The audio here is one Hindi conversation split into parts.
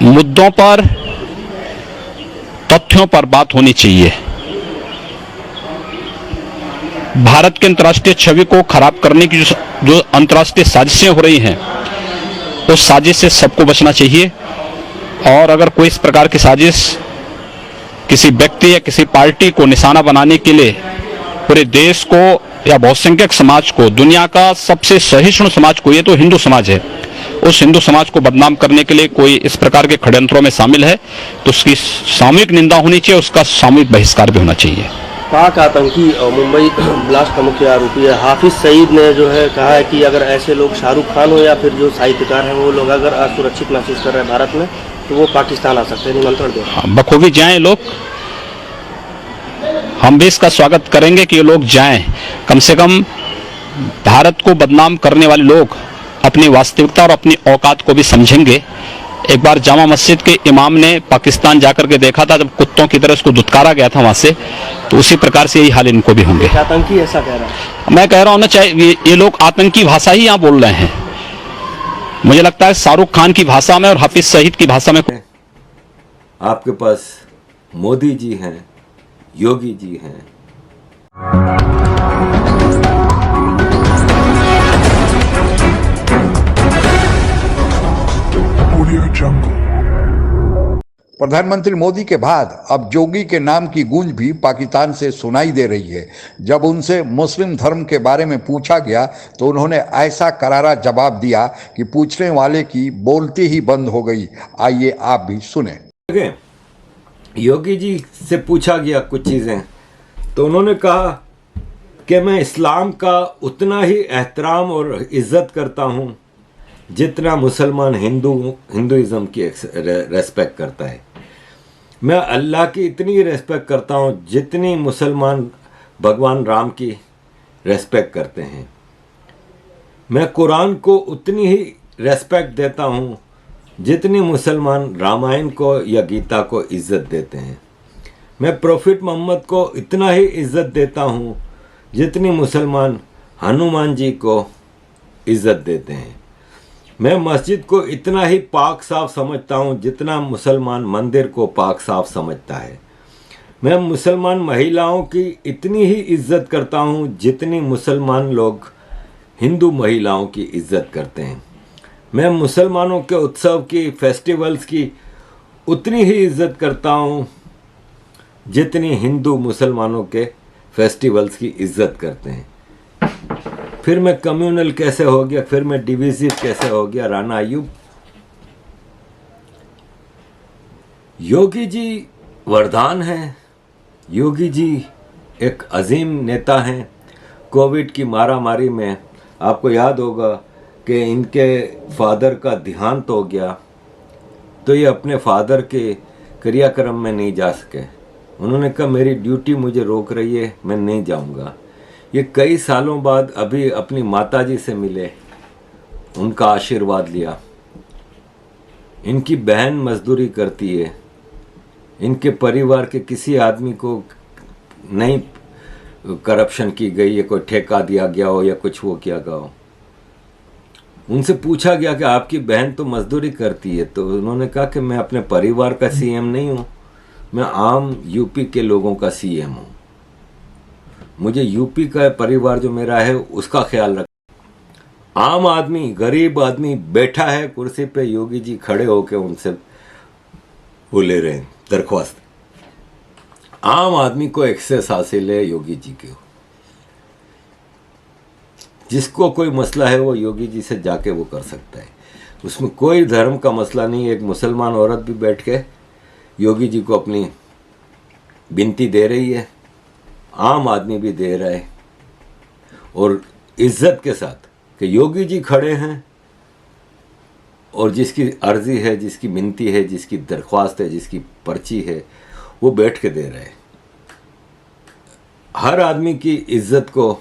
मुद्दों पर, तथ्यों पर बात होनी चाहिए। भारत के अंतर्राष्ट्रीय छवि को खराब करने की जो अंतर्राष्ट्रीय साजिशें हो रही हैं, उस साजिश से सबको बचना चाहिए। और अगर कोई इस प्रकार की साजिश किसी व्यक्ति या किसी पार्टी को निशाना बनाने के लिए पूरे देश को या बहुसंख्यक समाज को, दुनिया का सबसे सहिष्णु समाज को, ये तो हिंदू समाज है, उस हिंदू समाज को बदनाम करने के लिए कोई इस प्रकार के षड्यंत्रों में शामिल है तो उसकी सामूहिक निंदा होनी चाहिए, उसका सामूहिक बहिष्कार भी होना चाहिए। पाक आतंकी और मुंबई ब्लास्ट का मुख्य आरोपी है हाफिज सईद ने जो है कहा है कि अगर ऐसे लोग शाहरुख खान हो या फिर जो साहित्यकार हैं वो लोग अगर असुरक्षित महसूस कर रहे हैं भारत में तो वो पाकिस्तान आ सकते हैं, निमंत्रण दें। बखूबी जाएं लोग, हम भी इसका स्वागत करेंगे कि ये लोग जाएं। कम से कम भारत को बदनाम करने वाले लोग अपनी वास्तविकता और अपनी औकात को भी समझेंगे। एक बार जामा मस्जिद के इमाम ने पाकिस्तान जाकर के देखा था, जब कुत्तों की तरह उसको दुत्कारा गया था वहां से, तो उसी प्रकार से यही हाल इनको भी होंगे। आतंकी ऐसा कह रहा है, मैं कह रहा हूं ना, चाहे ये लोग आतंकी भाषा ही यहाँ बोल रहे हैं। मुझे लगता है शाहरुख खान की भाषा में और हाफिज सईद की भाषा में। आपके पास मोदी जी हैं, योगी जी हैं। प्रधानमंत्री मोदी के बाद अब जोगी के नाम की गूंज भी पाकिस्तान से सुनाई दे रही है। जब उनसे मुस्लिम धर्म के बारे में पूछा गया तो उन्होंने ऐसा करारा जवाब दिया कि पूछने वाले की बोलती ही बंद हो गई। आइए आप भी सुने। योगी जी से पूछा गया कुछ चीज़ें, तो उन्होंने कहा कि मैं इस्लाम का उतना ही एहतराम और इज़्ज़त करता हूँ जितना मुसलमान हिंदुइज़्म की रेस्पेक्ट करता है। मैं अल्लाह की इतनी रेस्पेक्ट करता हूँ जितनी मुसलमान भगवान राम की रेस्पेक्ट करते हैं। मैं कुरान को उतनी ही रेस्पेक्ट देता हूँ जितनी मुसलमान रामायण को या गीता को इज़्ज़त देते हैं। मैं प्रॉफिट मोहम्मद को इतना ही इज़्ज़त देता हूँ जितनी मुसलमान हनुमान जी को इज़्ज़त देते हैं। मैं मस्जिद को इतना ही पाक साफ समझता हूँ जितना मुसलमान मंदिर को पाक साफ समझता है। मैं मुसलमान महिलाओं की इतनी ही इज़्ज़त करता हूँ जितनी मुसलमान लोग हिंदू महिलाओं की इज़्ज़त करते हैं। मैं मुसलमानों के उत्सव की, फेस्टिवल्स की उतनी ही इज़्ज़त करता हूँ जितनी हिंदू मुसलमानों के फेस्टिवल्स की इज़्ज़त करते हैं। फिर मैं कम्युनल कैसे हो गया, फिर मैं डिविजिव कैसे हो गया, राणा अय्यूब। योगी जी वरदान हैं। योगी जी एक अजीम नेता हैं। कोविड की मारामारी में आपको याद होगा कि इनके फादर का देहांत हो गया, तो ये अपने फादर के क्रियाक्रम में नहीं जा सके। उन्होंने कहा मेरी ड्यूटी मुझे रोक रही है, मैं नहीं जाऊंगा। ये कई सालों बाद अभी अपनी माताजी से मिले, उनका आशीर्वाद लिया। इनकी बहन मजदूरी करती है, इनके परिवार के किसी आदमी को नहीं करप्शन की गई है, कोई ठेका दिया गया हो या कुछ वो किया गया हो। उनसे पूछा गया कि आपकी बहन तो मजदूरी करती है, तो उन्होंने कहा कि मैं अपने परिवार का सीएम नहीं हूँ, मैं आम यूपी के लोगों का सीएम हूँ। मुझे यूपी का परिवार जो मेरा है उसका ख्याल रख। आम आदमी, गरीब आदमी बैठा है कुर्सी पे, योगी जी खड़े होकर उनसे वो ले रहे हैं दरख्वास्त। आम आदमी को एक्सेस हासिल है योगी जी के। जिसको कोई मसला है वो योगी जी से जाके वो कर सकता है, उसमें कोई धर्म का मसला नहीं है। एक मुसलमान औरत भी बैठ के योगी जी को अपनी विनती दे रही है, आम आदमी भी दे रहा है, और इज्जत के साथ कि योगी जी खड़े हैं और जिसकी अर्जी है, जिसकी विनती है, जिसकी दरख्वास्त है, जिसकी पर्ची है, वो बैठ के दे रहे हैं। हर आदमी की इज्जत को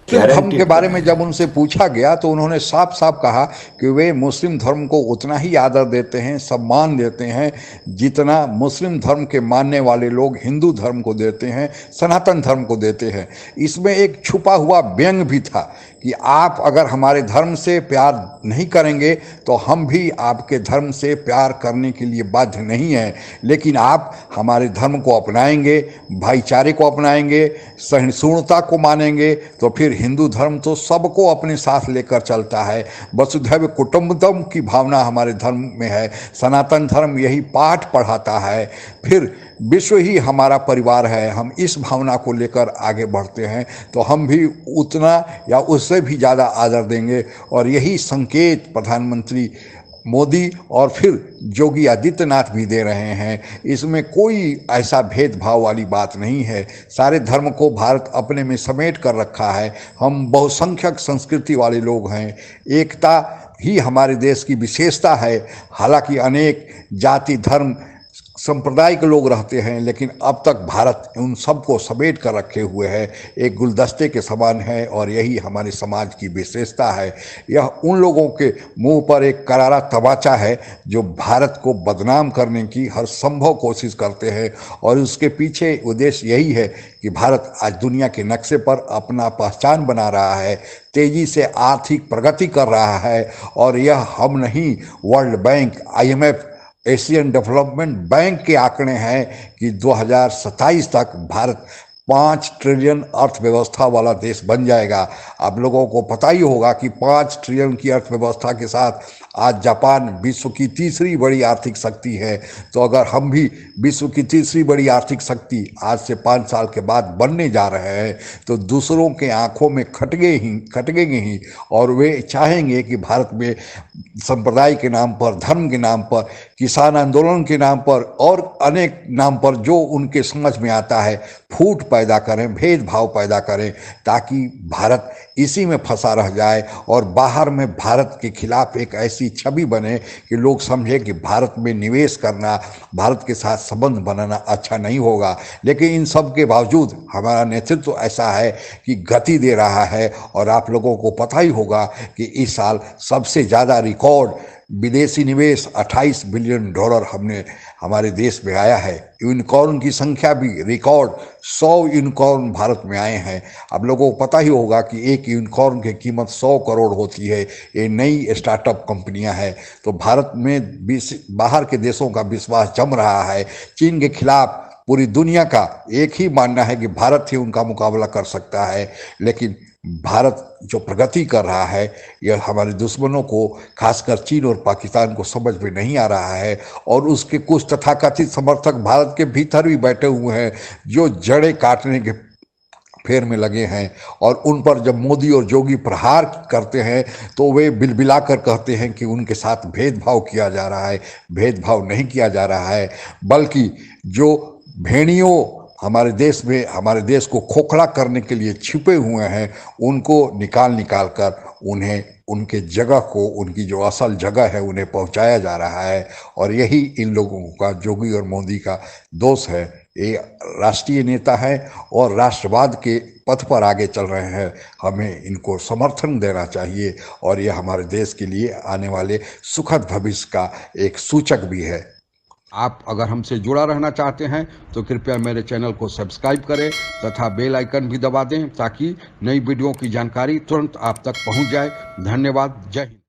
धर्म के बारे में जब उनसे पूछा गया तो उन्होंने साफ साफ कहा कि वे मुस्लिम धर्म को उतना ही आदर देते हैं, सम्मान देते हैं जितना मुस्लिम धर्म के मानने वाले लोग हिंदू धर्म को देते हैं, सनातन धर्म को देते हैं। इसमें एक छुपा हुआ व्यंग भी था कि आप अगर हमारे धर्म से प्यार नहीं करेंगे तो हम भी आपके धर्म से प्यार करने के लिए बाध्य नहीं हैं, लेकिन आप हमारे धर्म को अपनाएंगे, भाईचारे को अपनाएंगे, सहिष्णुता को मानेंगे, तो फिर हिंदू धर्म तो सबको अपने साथ लेकर चलता है। वसुधैव कुटुंबकम की भावना हमारे धर्म में है। सनातन धर्म यही पाठ पढ़ाता है। फिर विश्व ही हमारा परिवार है। हम इस भावना को लेकर आगे बढ़ते हैं तो हम भी उतना या उससे भी ज़्यादा आदर देंगे। और यही संकेत प्रधानमंत्री मोदी और फिर योगी आदित्यनाथ भी दे रहे हैं। इसमें कोई ऐसा भेदभाव वाली बात नहीं है। सारे धर्म को भारत अपने में समेट कर रखा है। हम बहुसंख्यक संस्कृति वाले लोग हैं। एकता ही हमारे देश की विशेषता है। हालांकि अनेक जाति धर्म संप्रदाय के लोग रहते हैं, लेकिन अब तक भारत उन सबको समेट कर रखे हुए है, एक गुलदस्ते के समान है। और यही हमारे समाज की विशेषता है। यह उन लोगों के मुंह पर एक करारा तमाचा है जो भारत को बदनाम करने की हर संभव कोशिश करते हैं। और उसके पीछे उद्देश्य यही है कि भारत आज दुनिया के नक्शे पर अपना पहचान बना रहा है, तेजी से आर्थिक प्रगति कर रहा है। और यह हम नहीं, world bank, IMF, Asian development bank के आंकड़े हैं कि 2027 तक भारत 5 ट्रिलियन अर्थव्यवस्था वाला देश बन जाएगा। आप लोगों को पता ही होगा कि 5 ट्रिलियन की अर्थव्यवस्था के साथ आज जापान विश्व की तीसरी बड़ी आर्थिक शक्ति है। तो अगर हम भी विश्व की तीसरी बड़ी आर्थिक शक्ति आज से 5 साल के बाद बनने जा रहे हैं तो दूसरों के आंखों में खटकेंगे ही। और वे चाहेंगे कि भारत में संप्रदाय के नाम पर, धर्म के नाम पर, किसान आंदोलन के नाम पर और अनेक नाम पर जो उनके समझ में आता है फूट पैदा करें, भेदभाव पैदा करें, ताकि भारत इसी में फंसा रह जाए और बाहर में भारत के खिलाफ एक ऐसी छवि बने कि लोग समझे कि भारत में निवेश करना, भारत के साथ संबंध बनाना अच्छा नहीं होगा। लेकिन इन सब के बावजूद हमारा नेतृत्व ऐसा है कि गति दे रहा है। और आप लोगों को पता ही होगा कि इस साल सबसे ज़्यादा रिकॉर्ड विदेशी निवेश $28 बिलियन हमने हमारे देश में आया है। यूनिकॉर्न की संख्या भी रिकॉर्ड 100 यूनिकॉर्न भारत में आए हैं। आप लोगों को पता ही होगा कि एक यूनिकॉर्न की कीमत 100 करोड़ होती है। ये नई स्टार्टअप कंपनियां हैं। तो भारत में बाहर के देशों का विश्वास जम रहा है। चीन के खिलाफ पूरी दुनिया का एक ही मानना है कि भारत ही उनका मुकाबला कर सकता है। लेकिन भारत जो प्रगति कर रहा है यह हमारे दुश्मनों को, खासकर चीन और पाकिस्तान को समझ में नहीं आ रहा है। और उसके कुछ तथाकथित समर्थक भारत के भीतर भी बैठे हुए हैं जो जड़ें काटने के फेर में लगे हैं। और उन पर जब मोदी और योगी प्रहार करते हैं तो वे बिलबिला कर कहते हैं कि उनके साथ भेदभाव किया जा रहा है। भेदभाव नहीं किया जा रहा है, बल्कि जो भेड़ियों हमारे देश में हमारे देश को खोखला करने के लिए छिपे हुए हैं उनको निकाल कर उन्हें उनके जगह को, उनकी जो असल जगह है उन्हें पहुंचाया जा रहा है। और यही इन लोगों का, योगी और मोदी का दोष है। ये राष्ट्रीय नेता है और राष्ट्रवाद के पथ पर आगे चल रहे हैं। हमें इनको समर्थन देना चाहिए और ये हमारे देश के लिए आने वाले सुखद भविष्य का एक सूचक भी है। आप अगर हमसे जुड़ा रहना चाहते हैं तो कृपया मेरे चैनल को सब्सक्राइब करें तथा बेल आइकन भी दबा दें ताकि नई वीडियो की जानकारी तुरंत आप तक पहुंच जाए। धन्यवाद। जय हिंद।